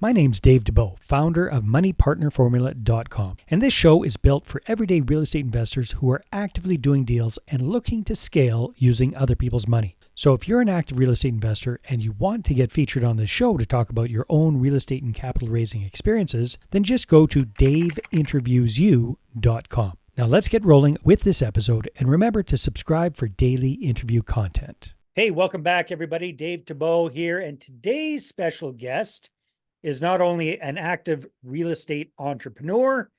My name's Dave Debeau, founder of MoneyPartnerFormula.com, and this show is built for everyday real estate investors who are actively doing deals and looking to scale using other people's money. So if you're an active real estate investor and you want to get featured on this show to talk about your own real estate and capital raising experiences, then just go to daveinterviewsyou.com. Now let's get rolling with this episode, and remember to subscribe for daily interview content. Hey, welcome back everybody. Dave Debeau here, and today's special guest is not only an active real estate entrepreneur,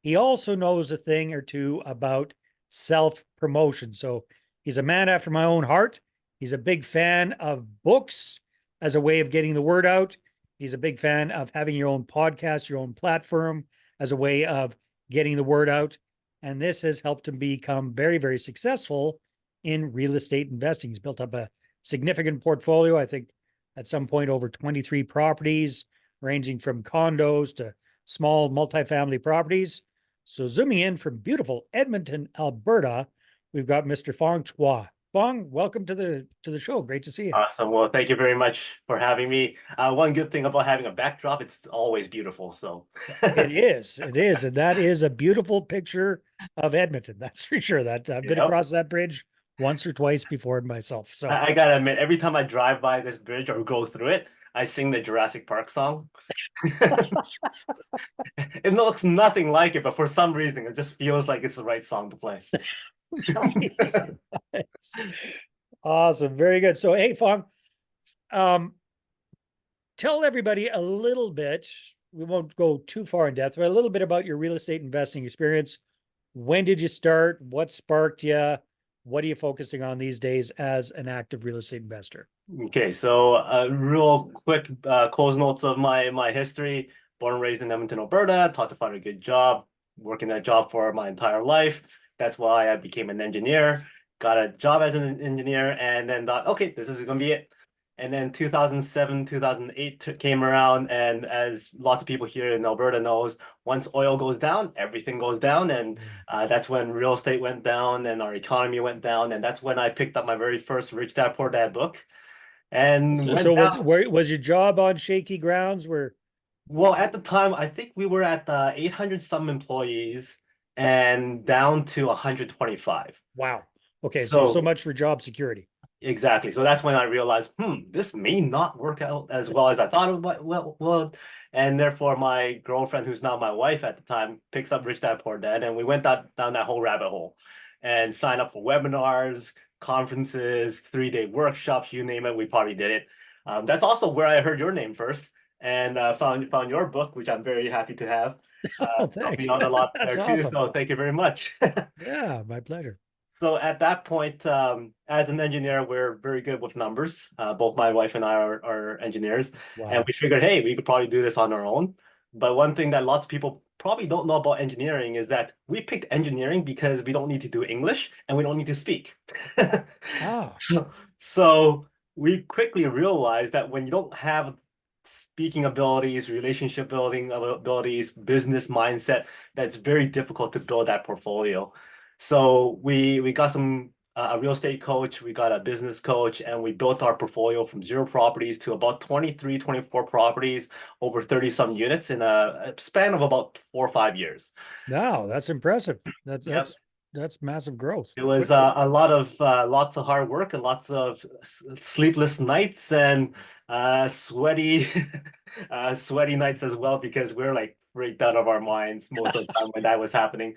he also knows a thing or two about self-promotion. So he's a man after my own heart. He's a big fan of books as a way of getting the word out. He's a big fan of having your own podcast, your own platform as a way of getting the word out. And this has helped him become very, very successful in real estate investing. He's built up a significant portfolio. I think at some point over 23 properties, ranging from condos to small multifamily properties. So zooming in from beautiful Edmonton, Alberta, we've got Mr. Fong Chua. Fong, welcome to the show. Great to see you. Awesome. Well, thank you very much for having me. One good thing about having a backdrop, it's always beautiful. So It is, and that is a beautiful picture of Edmonton. That's for sure. That I've been yep. across that bridge once or twice before myself. So I gotta admit, every time I drive by this bridge or go through it, I sing the Jurassic Park song. It looks nothing like it, but for some reason, it just feels like it's the right song to play. nice. Awesome. Very good. So, hey, Fong, tell everybody a little bit. We won't go too far in depth, but a little bit about your real estate investing experience. When did you start? What sparked you? What are you focusing on these days as an active real estate investor? Okay, so real quick close notes of my history. Born and raised in Edmonton, Alberta, taught to find a good job, working that job for my entire life. That's why I became an engineer, got a job as an engineer, and then thought, okay, this is gonna be it. And then 2007, 2008 came around, and as lots of people here in Alberta knows, once oil goes down, everything goes down, and that's when real estate went down and our economy went down, and that's when I picked up my very first Rich Dad Poor Dad book and So, went so down. was your job on shaky grounds? Where Well, at the time, I think we were at 800 some employees and down to 125. wow. Okay, so So much for job security. exactly. So that's when I realized, this may not work out as well as I thought it would. And therefore, my girlfriend, who's now my wife at the time, picks up Rich Dad Poor Dad, and we went down that whole rabbit hole and signed up for webinars, conferences, 3-day workshops, you name it. We probably did it. That's also where I heard your name first and found your book, which I'm very happy to have. Oh, Helped me thanks. out a lot That's there too. awesome. So thank you very much. Yeah, my pleasure. So at that point, as an engineer, we're very good with numbers. Both my wife and I are engineers, and Wow. we figured, hey, we could probably do this on our own. But one thing that lots of people probably don't know about engineering is that we picked engineering because we don't need to do English and we don't need to speak. Ah, So we quickly realized that when you don't have speaking abilities, relationship building abilities, business mindset, that's very difficult to build that portfolio. So we got some a real estate coach, we got a business coach, and we built our portfolio from 0 properties to about 23, 24 properties, over 30 some units in a span of about 4 or 5 years. no, that's impressive. That's Yep. that's that's massive growth It was quickly. a lot of lots of hard work and lots of sleepless nights and sweaty sweaty nights as well because we're like freaked out of our minds most of the time when that was happening.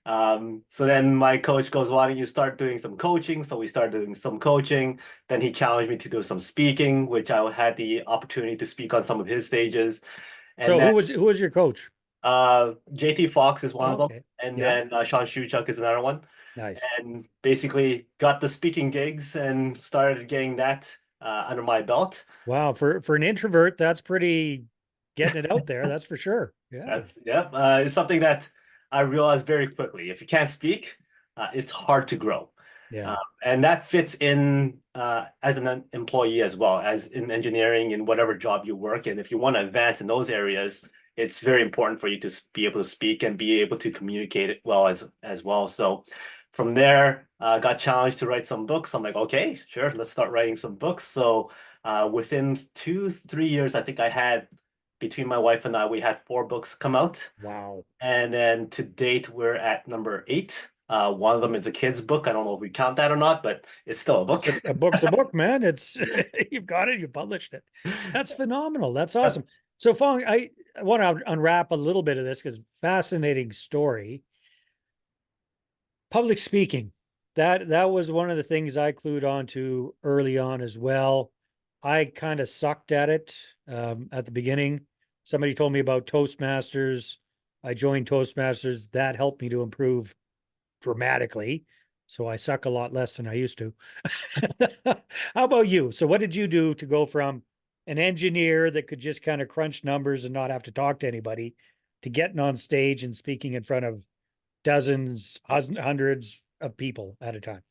So then my coach goes, "Why don't you start doing some coaching?" So we started doing some coaching. Then he challenged me to do some speaking, which I had the opportunity to speak on some of his stages. And So then who was your coach? JT Fox is one Oh, of them, okay. and Yeah. then Sean Shuchuk is another one. Nice. And basically got the speaking gigs and started getting that under my belt. Wow. For an introvert, that's pretty getting it out there. That's for sure. Yeah. That's yep. It's something that I realized very quickly. If you can't speak, it's hard to grow. Yeah. Uh, and that fits in as an employee as well as in engineering in whatever job you work in. If you want to advance in those areas, it's very important for you to be able to speak and be able to communicate it well as well. So from there, got challenged to write some books. I'm like, okay, sure, let's start writing some books. So within 2, 3 years, I think I had between my wife and I, we had 4 books come out. Wow. And then to date, we're at number 8. One of them is a kid's book. I don't know if we count that or not, but it's still a book. It's a book's a book, man. It's you've got it, you published it. That's phenomenal. That's awesome. So Fong, I want to unwrap a little bit of this because fascinating story. Public speaking. That was one of the things I clued on to early on as well. I kind of sucked at it at the beginning. Somebody told me about Toastmasters. I joined Toastmasters. That helped me to improve dramatically. So I suck a lot less than I used to. How about you? So what did you do to go from an engineer that could just kind of crunch numbers and not have to talk to anybody to getting on stage and speaking in front of dozens, hundreds of people at a time?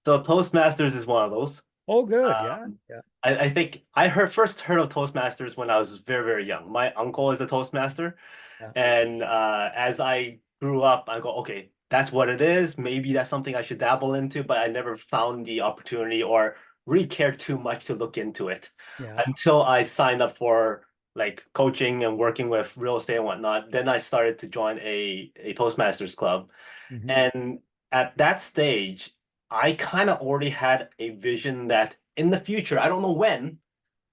So Toastmasters is one of those. Oh, good. Yeah. Um, Yeah. I think I first heard of Toastmasters when I was very, very young. My uncle is a Toastmaster. Yeah. And as I grew up, I go, okay, that's what it is. Maybe that's something I should dabble into, but I never found the opportunity or really cared too much to look into it Yeah. until I signed up for like coaching and working with real estate and whatnot. Then I started to join a Toastmasters club. Mhm. And at that stage, I kind of already had a vision that in the future, I don't know when,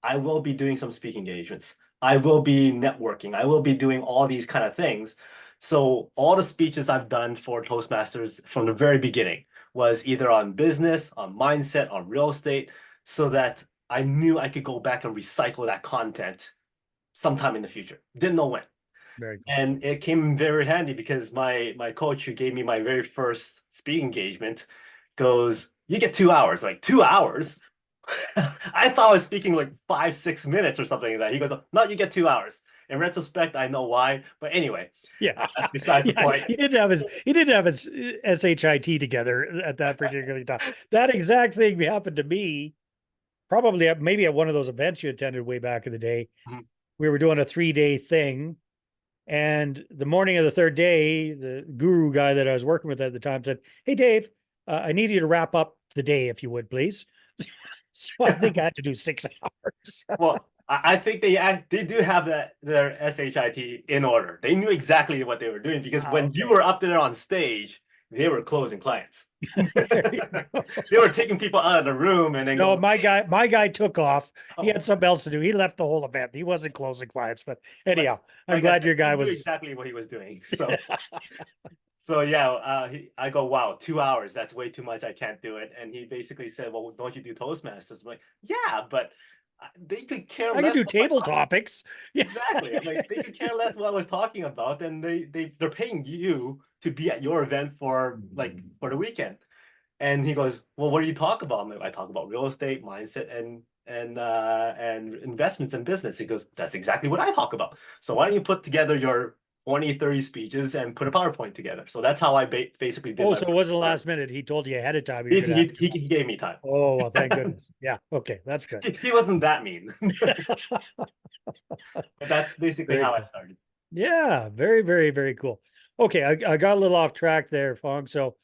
I will be doing some speaking engagements. I will be networking. I will be doing all these kind of things. So all the speeches I've done for Toastmasters from the very beginning was either on business, on mindset, on real estate, so that I knew I could go back and recycle that content sometime in the future. Didn't know when. Very cool. And it came very handy because my coach who gave me my very first speaking engagement goes, you get 2 hours. Like 2 hours? I thought I was speaking like 5, 6 minutes or something like that. He goes, no, you get 2 hours. In retrospect, I know why. But anyway, Yeah. that's besides the Yeah. point. He didn't have his SHIT together at that particular time. That exact thing happened to me probably maybe at one of those events you attended way back in the day. Mhm. We were doing a 3-day thing. And the morning of the third day, the guru guy that I was working with at the time said, "Hey, Dave, I need you to wrap up the day if you would, please." So I think I had to do 6 hours. Well, I think they do have their SHIT in order. They knew exactly what they were doing because Ah, when you okay. were up there on stage, they were closing clients. There you go. They were taking people out of the room and then No, going, my guy took off. He oh, had something else to do. He left the whole event. He wasn't closing clients, but like anyhow, I'm like I glad said, your he guy knew was. exactly what he was doing. So yeah, I go, wow, 2 hours, that's way too much. I can't do it. And he basically said, well, don't you do Toastmasters? I'm like, yeah, but they could care I can less do what my table talk. topics. Yeah. Exactly. I'm like, they could care less what I was talking about, and they're paying you to be at your event for for the weekend. And he goes, well, what do you talk about? I'm like, I talk about real estate, mindset, and investments and business. He goes, that's exactly what I talk about. So why don't you put together your 20, 30 speeches and put a PowerPoint together? So that's how I basically did Oh, my so it wasn't the part. last minute. He told you ahead of time you're He, going to have he, to he, come up. he gave me time. Oh, well, thank goodness. Yeah. Okay. That's good. He wasn't that mean. But that's basically Very how I cool. started. Yeah. Very, very, very cool. Okay. I got a little off track there, Fong. So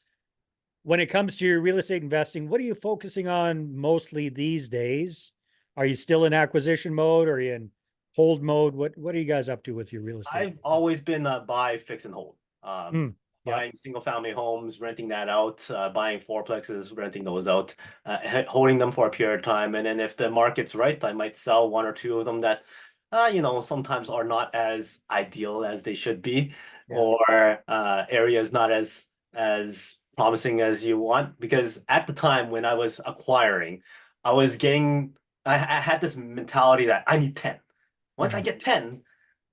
when it comes to your real estate investing, what are you focusing on mostly these days? Are you still in acquisition mode? Or are you in hold mode? What are you guys up to with your real estate? I've always been a buy, fix, and hold. Yeah. Buying single family homes, renting that out, buying fourplexes, renting those out, holding them for a period of time. And then if the market's right, I might sell one or two of them that, sometimes are not as ideal as they should be, Yeah. or areas not as promising as you want. Because at the time when I was acquiring, I was getting, I had this mentality that I need 10. Once I Mhm. get 10,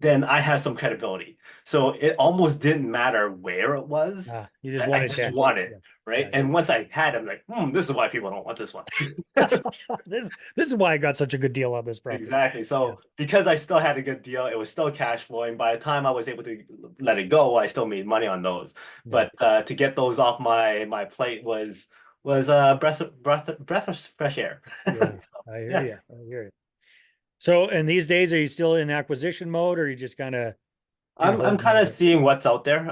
then I have some credibility. So it almost didn't matter where it was. You just I wanted just 10. want it, Yeah. right? Yeah. And once I had it, I'm like, this is why people don't want this one. Yeah. This is why I got such a good deal on this property. Exactly. Yeah. So because I still had a good deal, it was still cash flowing. By the time I was able to let it go, I still made money on those. Yeah. But to get those off my plate was breath of fresh air. Yeah. So, I hear yeah. you. I hear you. So, and these days, are you still in acquisition mode or are you just kind of in I'm holding kind your of book? seeing what's out there. Yeah.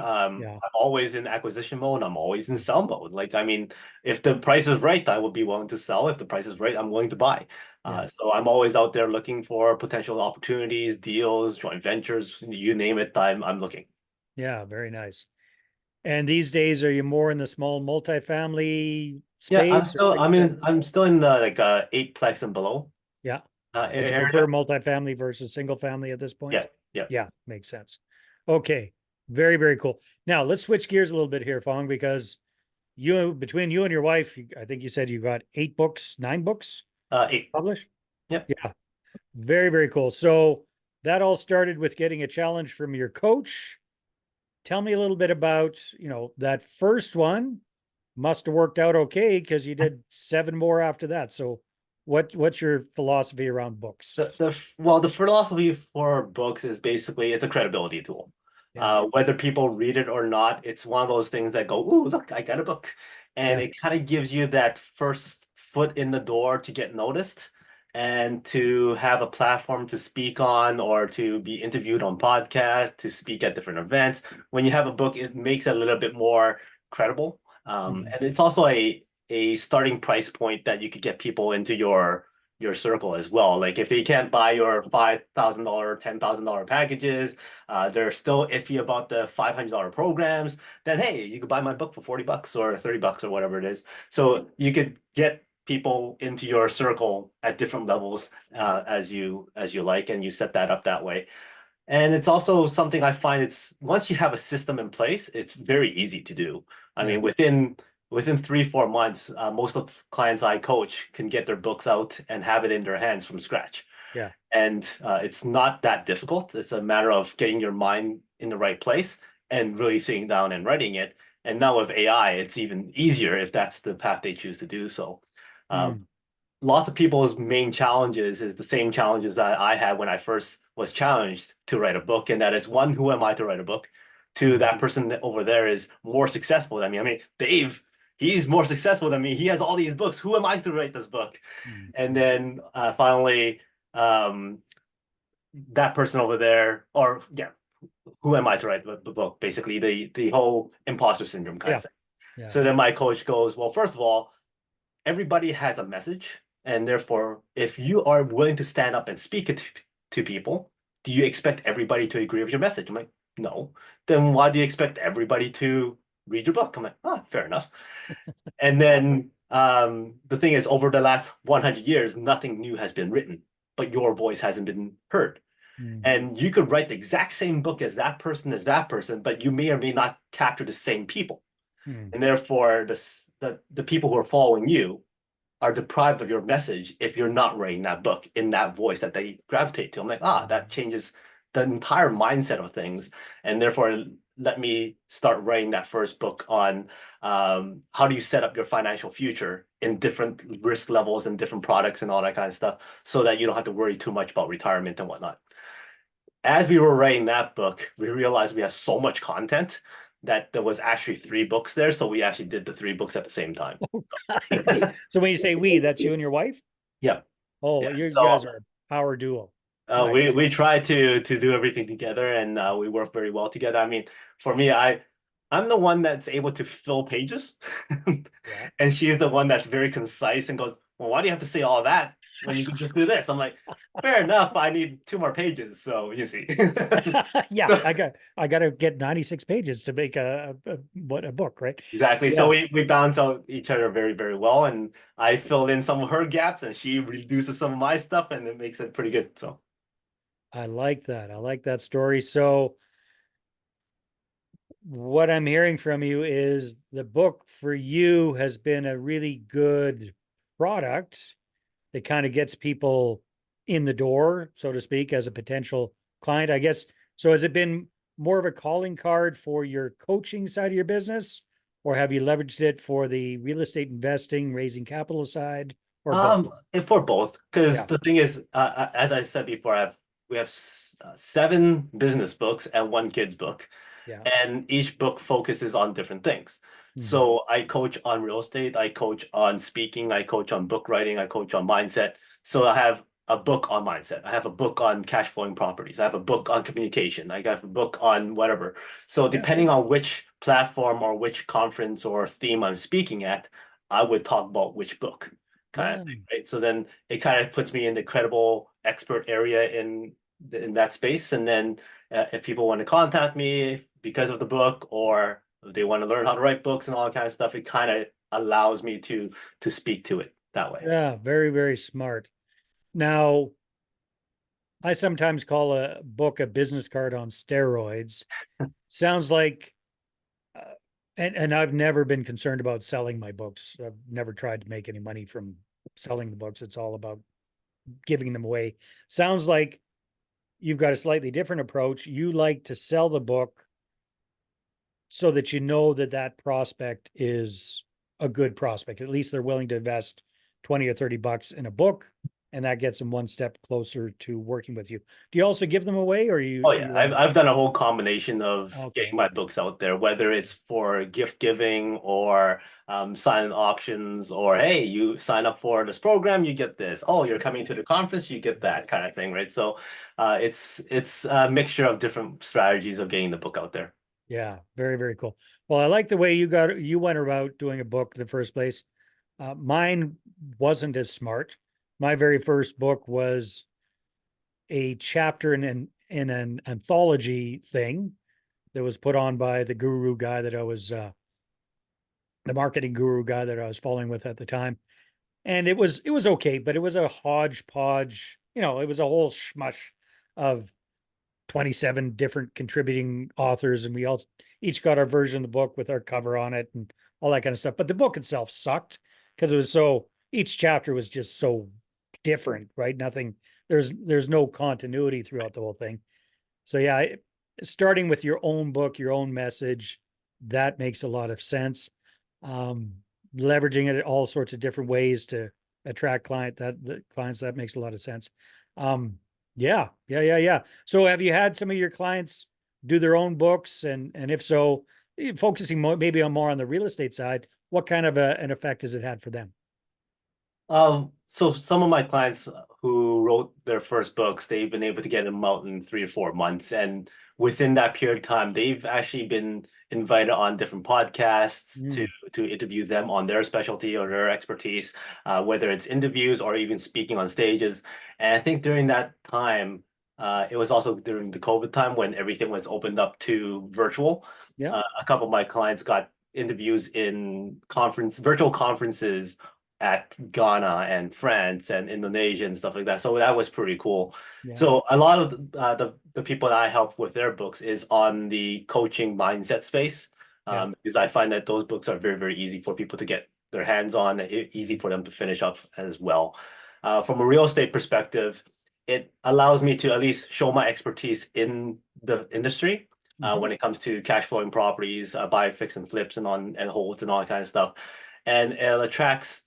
I'm always in acquisition mode. I'm always in sell mode. Like, I mean, if the price is right, I will be willing to sell. If the price is right, I'm willing to buy. Yeah. So I'm always out there looking for potential opportunities, deals, joint ventures, you name it. I'm looking. Yeah. Very nice. And these days, are you more in the small multifamily Yeah, space or single family? I'm still in like eightplex and below Yeah. But you prefer area. multifamily versus single family at this point? Yeah, yeah. Yeah, makes sense. Okay. Very, very cool. Now let's switch gears a little bit here, Fong, because between you and your wife, I think you said you got 8 books, 9 books Eight. published. Yep. Yeah. Very, very cool. So that all started with getting a challenge from your coach. Tell me a little bit about, that first one must have worked out okay because you did 7 more after that. So what's your philosophy around books? Well, the philosophy for books is basically it's a credibility tool. Yeah. Whether people read it or not, it's one of those things that go, "Ooh, look, I got a book," and Yeah. it kind of gives you that first foot in the door to get noticed and to have a platform to speak on or to be interviewed on podcasts, to speak at different events. When you have a book, it makes it a little bit more credible, Mhm. and it's also a starting price point that you could get people into your circle as well. Like if they can't buy your $5,000, $10,000 packages, they're still iffy about the $500 programs, then hey, you could buy my book for 40 bucks or 30 bucks or whatever it is. So you could get people into your circle at different levels as you like, and you set that up that way. And it's also something I find it's once you have a system in place, it's very easy to do. I Yeah. mean, within 3, 4 months, most of the clients I coach can get their books out and have it in their hands from scratch. Yeah. And it's not that difficult. It's a matter of getting your mind in the right place and really sitting down and writing it. And now with AI, it's even easier if that's the path they choose to do so. Um, Mm. Lots of people's main challenges is the same challenges that I had when I first was challenged to write a book, and that is one, who am I to write a book? Two, Mhm. that person over there is more successful than me. I mean, Dave, he's more successful than me. He has all these books. Who am I to write this book? Mm. And then finally, um, that person over there, or yeah, who am I to write the book? Basically, the whole imposter syndrome kind Yeah. of thing. Yeah. So then my coach goes, well, first of all, everybody has a message, and therefore, if you are willing to stand up and speak it to people, do you expect everybody to agree with your message? I'm like, no. Then why do you expect everybody to read your book? I'm like, ah, fair enough. And then the thing is, over the last 100 years, nothing new has been written, but your voice hasn't been heard. Mm. And you could write the exact same book as that person, but you may or may not capture the same people. Mm. And therefore, the people who are following you are deprived of your message if you're not writing that book in that voice that they gravitate to. I'm like, that changes the entire mindset of things. And therefore, let me start writing that first book on how do you set up your financial future in different risk levels and different products and all that kind of stuff so that you don't have to worry too much about retirement and whatnot. As we were writing that book, we realized we had so much content that there was actually 3 books there. So we actually did the 3 books at the same time. Nice. So when you say we, that's you and your wife? Yeah. Oh, Yeah. you guys So are a power duo. we Nice. we try to do everything together, and we work very well together. I mean, for me, I'm the one that's able to fill pages, Yeah. and she's the one that's very concise and goes, "Well, why do you have to say all that when you can just do this?" I'm like, "Fair enough. I need 2 more pages." So you see. Yeah, So, I got to get 96 pages to make a book, right? exactly. So Yeah, we balance out each other very, very well, and I fill in some of her gaps, and she reduces some of my stuff, and it makes it pretty good. So. I like that. I like that story. So what I'm hearing from you is the book for you has been a really good product that kind of gets people in the door, so to speak, as a potential client, I guess. So has it been more of a calling card for your coaching side of your business, or have you leveraged it for the real estate investing, raising capital side, or both? And for both, because Yeah. the thing is, as I said before, we have 7 business books and 1 kids book, Yeah. and each book focuses on different things. Mhm. So I coach on real estate, I coach on speaking, I coach on book writing, I coach on mindset. So I have a book on mindset. I have a book on cash flowing properties. I have a book on communication. I got a book on whatever. So Yeah. depending on which platform or which conference or theme I'm speaking at, I would talk about which book kind of Yeah. thing, right? So then it kind of puts me in the credible expert area in that space. And then if people want to contact me because of the book or they want to learn how to write books and all that kind of stuff, it kind of allows me to speak to it that way. Yeah. Very, very smart. Now, I sometimes call a book a business card on steroids. Sounds like, uh, and I've never been concerned about selling my books. I've never tried to make any money from selling the books. It's all about giving them away. Sounds like you've got a slightly different approach. You like to sell the book so that you know that that prospect is a good prospect. At least they're willing to invest 20 or 30 bucks in a book, and that gets them one step closer to working with you. Do you also give them away, or Oh you yeah, I've done a whole combination of okay? getting my books out there, whether it's for gift giving or silent auctions, or hey, you sign up for this program, you get this. Oh, you're coming to the conference, you get that kind of thing, right? So, it's a mixture of different strategies of getting the book out there. Yeah, very, very cool. Well, I like the way you went about doing a book in the first place. Mine wasn't as smart. My very first book was a chapter in an anthology thing that was put on by the guru guy that I was the marketing guru guy that I was following with at the time. And it was okay, but it was a hodgepodge, it was a whole schmush of 27 different contributing authors, and we all each got our version of the book with our cover on it and all that kind of stuff. But the book itself sucked because it was so each chapter was just so different, right? Nothing, there's no continuity throughout the whole thing. So yeah, starting with your own book, your own message, that makes a lot of sense. Um, Leveraging it all sorts of different ways to attract the clients, that makes a lot of sense. Um, yeah, yeah, yeah, yeah. So have you had some of your clients do their own books, and if so, focusing maybe on more on the real estate side, what kind of an effect has it had for them? So some of my clients who wrote their first books, they've been able to get them out in 3 or 4 months. And within that period of time, they've actually been invited on different podcasts Mm, to interview them on their specialty or their expertise, whether it's interviews or even speaking on stages. And I think during that time, it was also during the COVID time when everything was opened up to virtual. yeah, A couple of my clients got interviews in virtual conferences at Ghana and France and Indonesia and stuff like that. So that was pretty cool. yeah, So a lot of the people that I help with their books is on the coaching mindset space, yeah, because I find that those books are very, very easy for people to get their hands on, easy for them to finish up as well. From a real estate perspective, it allows me to at least show my expertise in the industry. hmm, When it comes to cash flowing properties, buy, fix, and flips, and holds and all that kind of stuff, and it attracts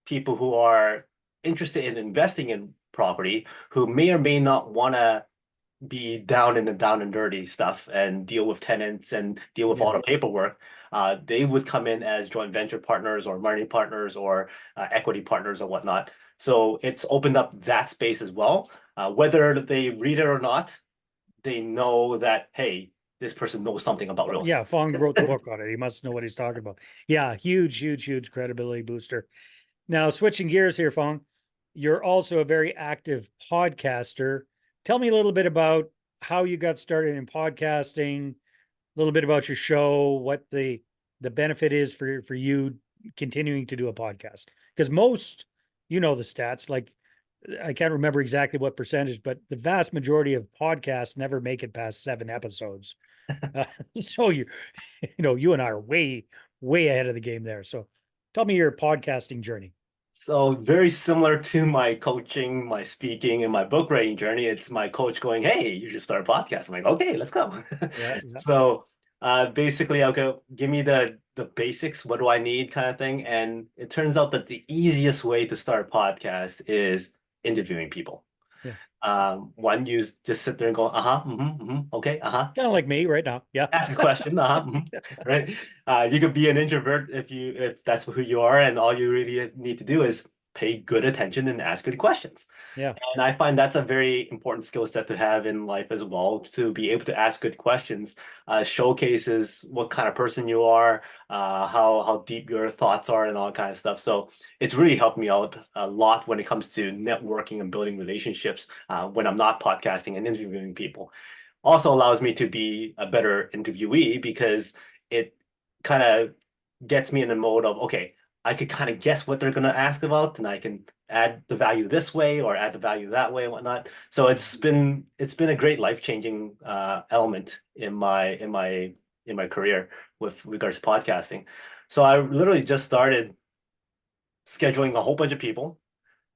people who are interested in investing in property who may or may not want to be down in the down and dirty stuff and deal with tenants and deal with all yeah, the paperwork. They would come in as joint venture partners or money partners or equity partners or whatnot. So it's opened up that space as well. Whether they read it or not, they know that, hey, this person knows something about real yeah. Fong wrote the estate. book on it. He must know what he's talking about. Yeah, huge, huge, huge credibility booster. Now, switching gears here, Fong, you're also a very active podcaster. Tell me a little bit about how you got started in podcasting, a little bit about your show, what the benefit is for you continuing to do a podcast. Because most, the stats, like I can't remember exactly what percentage, but the vast majority of podcasts never make it past 7 episodes. Uh, so you and I are way, way ahead of the game there. So tell me your podcasting journey. So very similar to my coaching, my speaking, and my book writing journey. It's my coach going, "Hey, you should start a podcast." I'm like, "Okay, let's go." Yeah, yeah, So basically, I'll go, give me the basics. What do I need, kind of thing. And it turns out that the easiest way to start a podcast is interviewing people. yeah. One, you just sit there and go, "Uh-huh, okay, uh-huh." Kind of like me right now. Yeah. Ask a question, right? You could be an introvert if that's who you are, and all you really need to do is pay good attention and ask good questions. Yeah. And I find that's a very important skill set to have in life as well, to be able to ask good questions, showcases what kind of person you are, how deep your thoughts are, and all kind of stuff. So it's really helped me out a lot when it comes to networking and building relationships when I'm not podcasting and interviewing people. Also allows me to be a better interviewee because it kind of gets me in the mode of, okay, I could kind of guess what they're going to ask about, and I can add the value this way or add the value that way and whatnot. So it's been a great life-changing element in my career with regards to podcasting. So I literally just started scheduling a whole bunch of people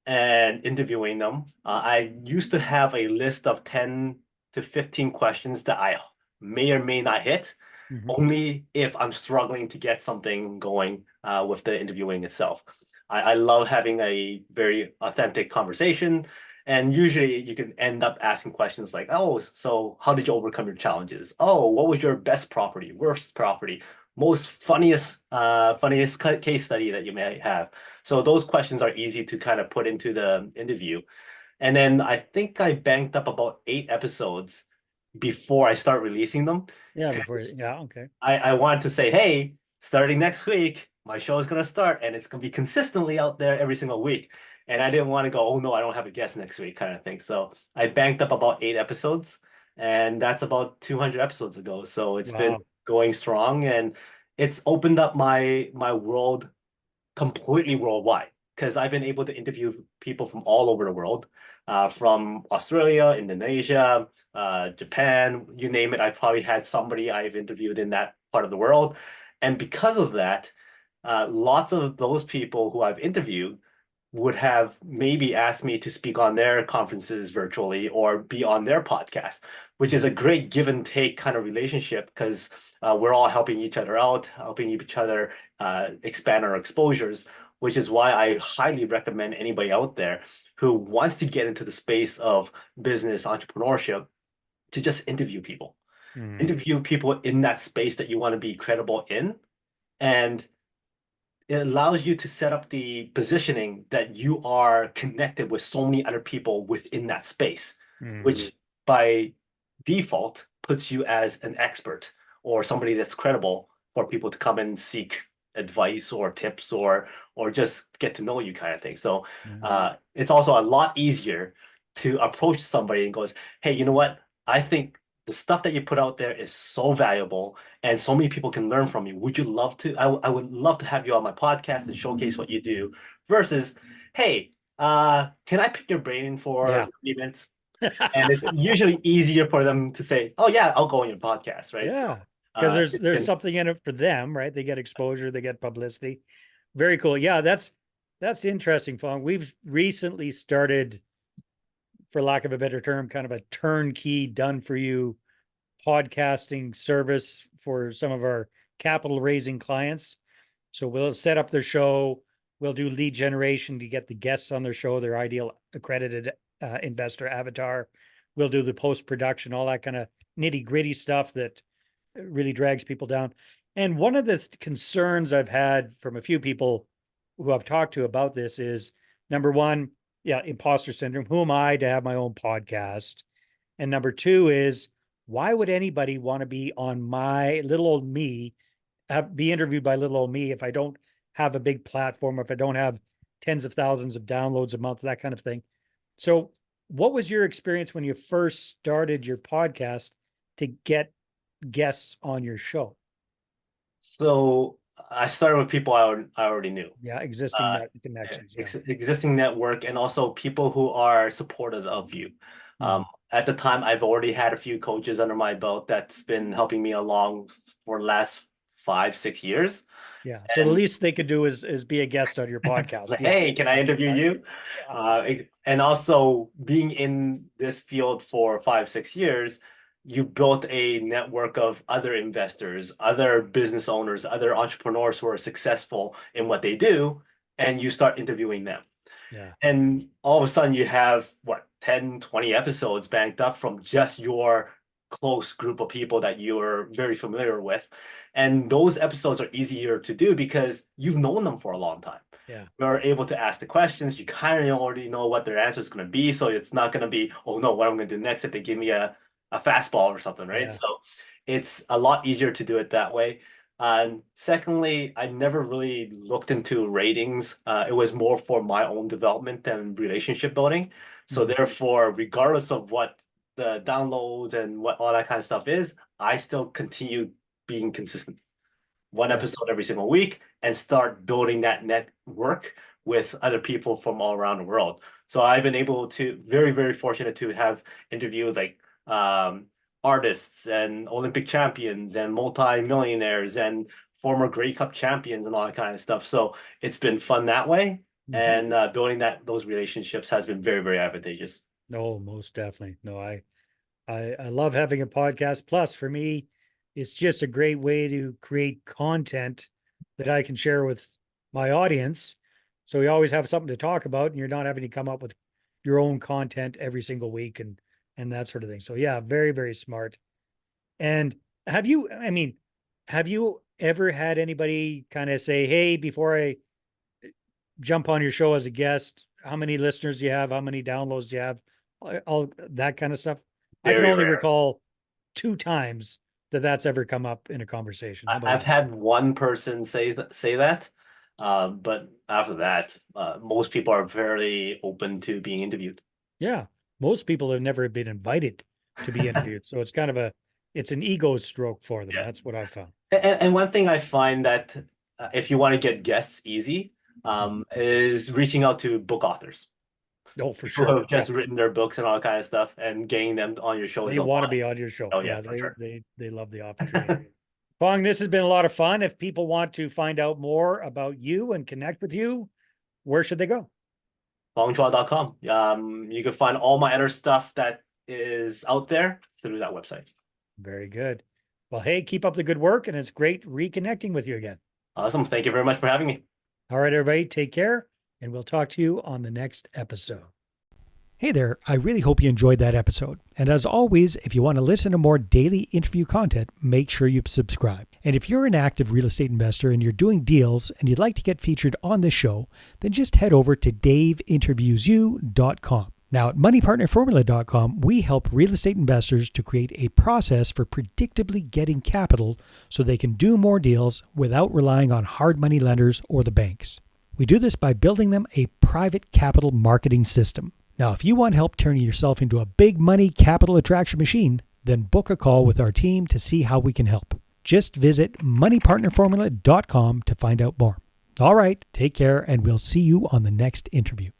and interviewing them. I used to have a list of 10 to 15 questions that I may or may not hit, Hmm. only if I'm struggling to get something going with the interviewing itself. I love having a very authentic conversation. And usually you can end up asking questions like, oh, so how did you overcome your challenges? Oh, what was your best property, worst property, most funniest case study that you may have? So those questions are easy to kind of put into the interview. And then I think I banked up about 8 episodes before I start releasing them Yeah. Before. because Yeah. Okay. I wanted to say, hey, starting next week, my show is going to start and it's going to be consistently out there every single week. And I didn't want to go, oh no, I don't have a guest next week kind of thing. So I banked up about 8 episodes, and that's about 200 episodes ago. So it's been Wow. going strong, and it's opened up my world completely worldwide because I've been able to interview people from all over the world, from Australia, Indonesia, Japan, you name it. I've probably had somebody I've interviewed in that part of the world. And because of that, lots of those people who I've interviewed would have maybe asked me to speak on their conferences virtually or be on their podcast, which is a great give and take kind of relationship because we're all helping each other out, helping each other expand our exposures, which is why I highly recommend anybody out there who wants to get into the space of business entrepreneurship to just interview people. Hmm. Interview people in that space that you want to be credible in. And it allows you to set up the positioning that you are connected with so many other people within that space, Hmm. which by default puts you as an expert or somebody that's credible for people to come and seek advice or tips or just get to know you kind of thing. So Hmm. it's also a lot easier to approach somebody and goes, hey, you know what? I think the stuff that you put out there is so valuable and so many people can learn from you. Would you love to? I would love to have you on my podcast and showcase what you do versus, hey, can I pick your brain for Yeah. 30 minutes? And it's usually easier for them to say, oh yeah, I'll go on your podcast, right? So Yeah. Because there's it's there's been something in it for them, right? They get exposure, they get publicity. Very cool. Yeah, that's interesting, Fong. We've recently started, for lack of a better term, kind of a turnkey done for you podcasting service for some of our capital raising clients. So we'll set up their show. We'll do lead generation to get the guests on their show, their ideal accredited investor avatar. We'll do the post production, all that kind of nitty gritty stuff that really drags people down. And one of the concerns I've had from a few people who I've talked to about this is number one, yeah, imposter syndrome. Who am I to have my own podcast? And number two is, why would anybody want to be on my little old me, be interviewed by little old me if I don't have a big platform, if I don't have tens of thousands of downloads a month, that kind of thing. So, what was your experience when you first started your podcast to get guests on your show? so I started with people I already knew. Yeah, existing uh, net connections. Yeah. Existing network and also people who are supportive of you. Mhm. At the time, I've already had a few coaches under my belt that's been helping me along for the last 5, 6 years. Yeah. So the And least they could do is be a guest on your podcast. like, Yeah. hey, can I That's interview smart. you? Yeah. And also being in this field for 5, 6 years, you built a network of other investors, other business owners, other entrepreneurs who are successful in what they do, and you start interviewing them. Yeah. And all of a sudden you have what, 10, 20 episodes banked up from just your close group of people that you're very familiar with. And those episodes are easier to do because you've known them for a long time. Yeah. You're able to ask the questions. You kind of already know what their answer is going to be. So it's not going to be, oh no, what I'm going to do next if they give me a fastball or something, right? Yeah. So it's a lot easier to do it that way. And secondly, I never really looked into ratings. It was more for my own development and relationship building. So Mhm. therefore, regardless of what the downloads and what all that kind of stuff is, I still continue being consistent. One Yeah. episode every single week and start building that network with other people from all around the world. So I've been able to very, very fortunate to have interviewed like artists and Olympic champions and multi-millionaires and former Grey Cup champions and all that kind of stuff. So it's been fun that way. Mhm. And building those relationships has been very, very advantageous. No, most definitely. No, I love having a podcast. Plus, for me, it's just a great way to create content that I can share with my audience. So we always have something to talk about, and you're not having to come up with your own content every single week and that sort of thing. So yeah, very, very smart. And I mean, have you ever had anybody kind of say, "Hey, before I jump on your show as a guest, how many listeners do you have? How many downloads do you have?" All that kind of stuff. I can Very only rare. recall two times that that's ever come up in a conversation. How about I've you? had one person say that, but after that, most people are very open to being interviewed. Yeah. Most people have never been invited to be interviewed. So it's an ego stroke for them. Yeah. That's what I found. And one thing I find that if you want to get guests easy, Mhm. is reaching out to book authors, Oh, for people who sure. have Yeah. just written their books and all that kind of stuff, and getting them on your show is They a want to lot. be on your show. Oh yeah, Yeah. for sure. They love the opportunity. Fong, this has been a lot of fun. If people want to find out more about you and connect with you, where should they go? FongChua.com. You can find all my other stuff that is out there through that website. Very good. Well, hey, keep up the good work, and it's great reconnecting with you again. Awesome. Thank you very much for having me. All right, everybody, take care, and we'll talk to you on the next episode. Hey there, I really hope you enjoyed that episode. And as always, if you want to listen to more daily interview content, make sure you subscribe. And if you're an active real estate investor and you're doing deals and you'd like to get featured on this show, then just head over to daveinterviewyou.com. Now, at moneypartnerformula.com, we help real estate investors to create a process for predictably getting capital so they can do more deals without relying on hard money lenders or the banks. We do this by building them a private capital marketing system. Now, if you want help turning yourself into a big money capital attraction machine, then book a call with our team to see how we can help. Just visit moneypartnerformula.com to find out more. All right, take care, and we'll see you on the next interview.